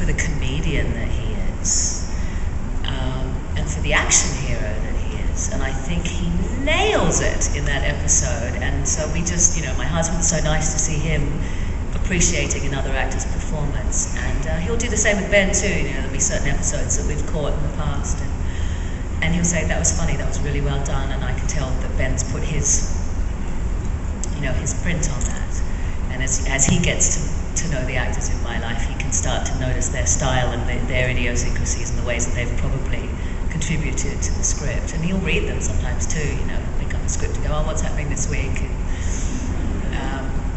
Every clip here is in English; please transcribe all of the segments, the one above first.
the comedian that he is, and for the action hero that he is. And I think he nails it in that episode. And so we just, my husband's so nice to see him appreciating another actor's performance. And he'll do the same with Ben too. There'll be certain episodes that we've caught in the past. And he'll say, that was funny, that was really well done. And I can tell that Ben's put his print on that. And as he gets to know the actors in my life, he can start to notice their style and their idiosyncrasies and the ways that they've probably contributed to the script. And he'll read them sometimes too, pick up the script and go, oh, what's happening this week? And,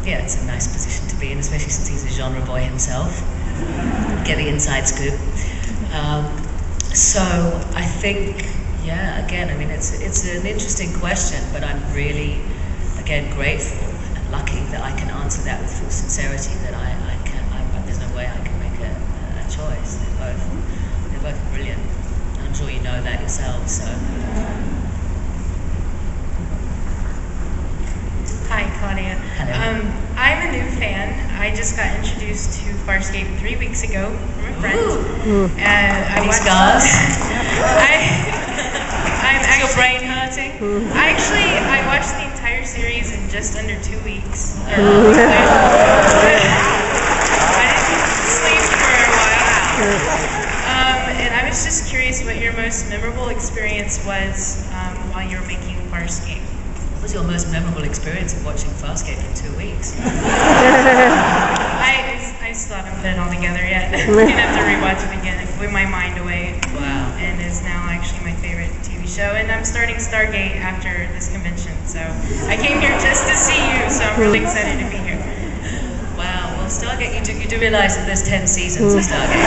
it's a nice position to be in, especially since he's a genre boy himself. Get the inside scoop. So I think, again, it's an interesting question, but I'm really, again, grateful and lucky that I can answer that with full sincerity, that there's no way I can make a choice. They're both brilliant. And I'm sure you know that yourself, so. Hi, Claudia. Hello. I'm a new fan. I just got introduced to Farscape 3 weeks ago from a friend. Any scars? I'm Is your brain hurting? I watched the entire series in just under 2 weeks. I didn't sleep for a while. And I was just curious what your most memorable experience was while you were making Farscape. What was your most memorable experience of watching Farscape in 2 weeks? I still haven't put it all together yet. I'm going to have to rewatch it again with my mind away. Wow. And it's now actually my favorite TV show. And I'm starting Stargate after this convention. So I came here just to see you, so I'm really excited to be here. Wow. Well, Stargate, you do realize that there's 10 seasons of Stargate.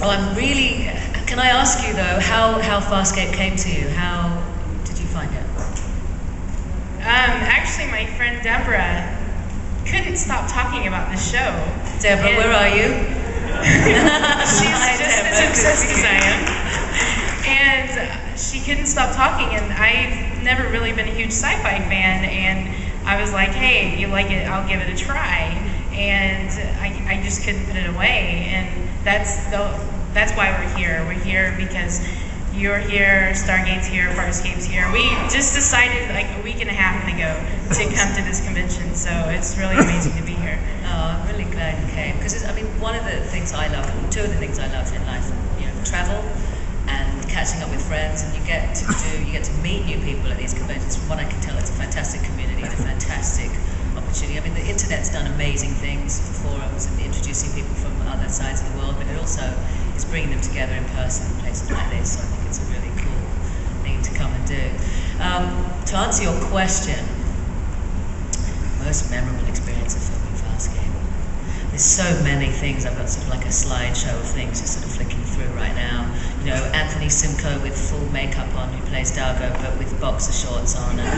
I'm really... Can I ask you though, how Farscape came to you? How did you find it? Actually, my friend Deborah couldn't stop talking about the show. Deborah, where are you? She's just as obsessed as I am. And she couldn't stop talking, and I've never really been a huge sci-fi fan, and I was like, hey, if you like it, I'll give it a try. And I just couldn't put it away, and that's why we're here. We're here because you're here, Stargate's here, Farscape's here. We just decided like a week and a half ago to come to this convention, so it's really amazing to be here. Oh, I'm really glad you came, because one of the things I love, two of the things I love in life, travel and catching up with friends, and you get to meet new people at these conventions. From what I can tell, it's a fantastic community and a fantastic opportunity. The internet's done amazing things for forums and introducing people from other sides of the world, but it also is bringing them together in person in places like this. So I think it's a really cool thing to come and do. To answer your question, most memorable experience of filming Farscape. There's so many things. I've got sort of like a slideshow of things just sort of flicking through right now. Anthony Simcoe with full makeup on, who plays Dargo, but with boxer shorts on and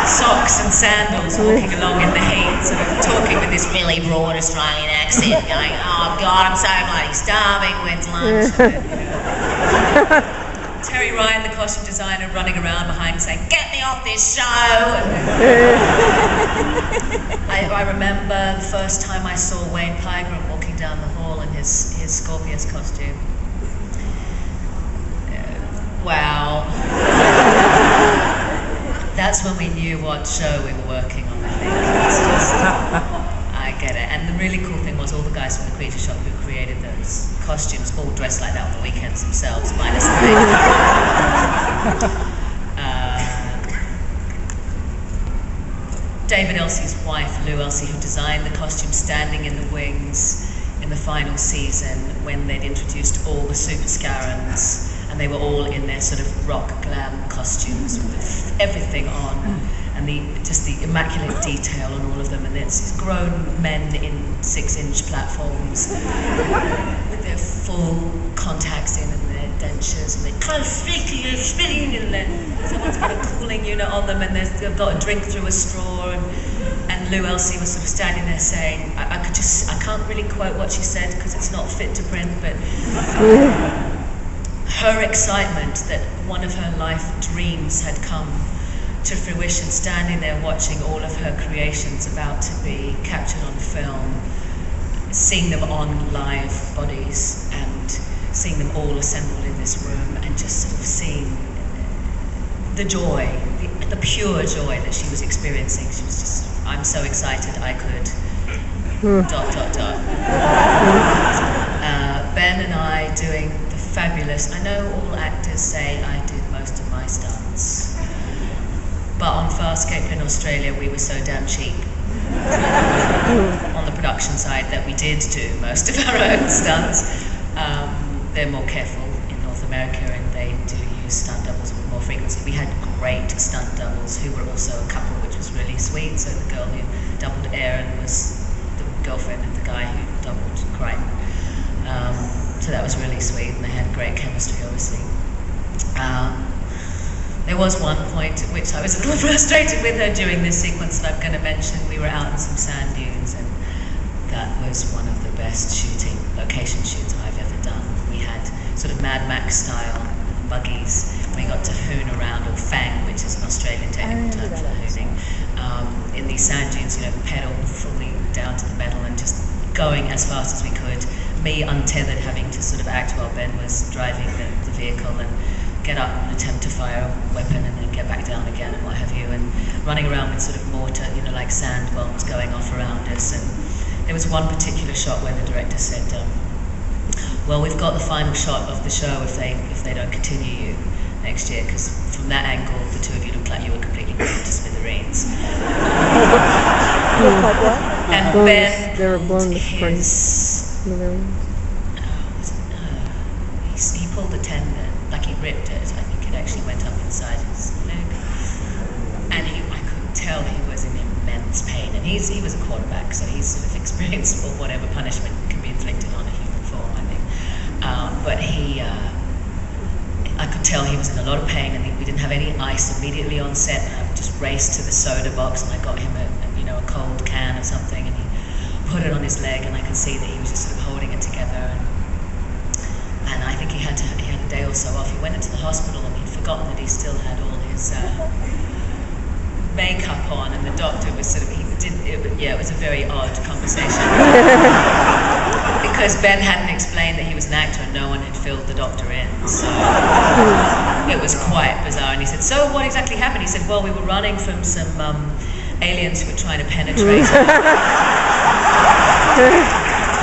socks and sandals, walking along in the heat, sort of talking with this really broad Australian accent, going, oh God, I'm so bloody starving, when's lunch? Terry Ryan, the costume designer, running around behind saying, get me off this show! I remember the first time I saw Wayne Pygram walking down the hall in his Scorpius costume. Wow. That's when we knew what show we were working on, I think. I get it. And the really cool thing was all the guys from the Creature Shop who created those costumes all dressed like that on the weekends themselves, minus the David Elsey's wife, Lou Elsey, who designed the costume, standing in the wings in the final season when they'd introduced all the Super Scarons, and they were all in their sort of rock glam costumes with everything on, and just the immaculate detail on all of them, and it's grown men in 6-inch platforms with their full contacts in and their dentures, and they're and then someone's got a cooling unit on them, and they've got a drink through a straw, and Lou Elsey was sort of standing there saying, I can't really quote what she said because it's not fit to print, but her excitement that one of her life dreams had come to fruition, standing there watching all of her creations about to be captured on film, seeing them on live bodies and seeing them all assembled in this room, and just sort of seeing the joy, the pure joy that she was experiencing. She was just, I'm so excited I could ... Ben and I doing the fabulous, I know all actors say I did most of my stunts, but on Farscape in Australia we were so damn cheap on the production side that we did do most of our own stunts. They're more careful in North America, and they do use stunt doubles with more frequency. We had great stunt doubles who were also a couple, which was really sweet. So the girl who doubled Aaron was the girlfriend of the guy who doubled Crichton. So that was really sweet, and they had great chemistry, obviously. There was one point at which I was a little frustrated with her during this sequence that I'm going to mention. We were out in some sand dunes, and that was one of the best location shoots I've ever done. We had sort of Mad Max style buggies. We got to hoon around, or fang, which is an Australian technical term for hooning, in these sand dunes, pedal fully down to the metal and just going as fast as we could. Me untethered, having to sort of act while Ben was driving the vehicle and get up and attempt to fire a weapon and then get back down again and what have you, and running around with sort of mortar, like sand bombs going off around us. And there was one particular shot where the director said, well, we've got the final shot of the show if they don't continue you next year, because from that angle the two of you looked like you were completely blown to smithereens. And Ben, they were blown to smithereens. He pulled a tendon, like he ripped it. I think it actually went up inside his leg, and I could tell he was in immense pain. And he was a quarterback, so he's sort of experienced whatever punishment can be inflicted on a human form, I think. But I could tell he was in a lot of pain, and we didn't have any ice immediately on set. And I just raced to the soda box, and I got him a cold can or something, and he put it on his leg, and I could see that he was just sort of holding it together. And I think he had a day or so off. He went into the hospital, and he'd forgotten that he still had all his makeup on, and the doctor was sort of, it was a very odd conversation. Because Ben hadn't explained that he was an actor and no one had filled the doctor in, so it was quite bizarre. And he said, so what exactly happened? He said, well, we were running from some aliens who were trying to penetrate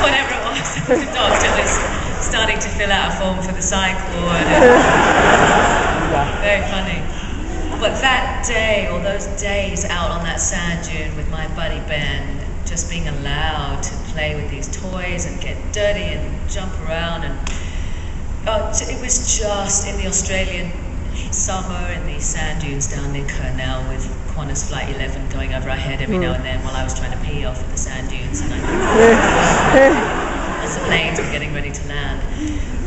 whatever it was. The doctor was starting to fill out a form for the psych ward. Very funny. But that day, or those days out on that sand dune with my buddy Ben, just being allowed to play with these toys and get dirty and jump around, and it was just in the Australian summer in these sand dunes down near Cornell with Qantas Flight 11 going over our head every now and then while I was trying to pee off of the sand dunes, and as the planes were getting ready to land,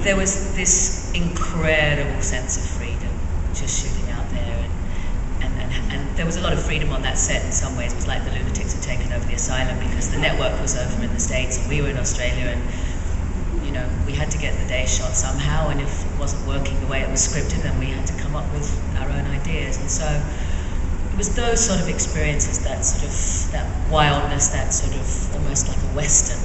there was this incredible sense of freedom just shooting out there. And there was a lot of freedom on that set in some ways. It was like the lunatics had taken over the asylum, because the network was over in the States and we were in Australia, and we had to get the day shot somehow, and if it wasn't working the way it was scripted, then we had to come up with our own ideas. And so it was those sort of experiences, that wildness, that sort of almost like a Western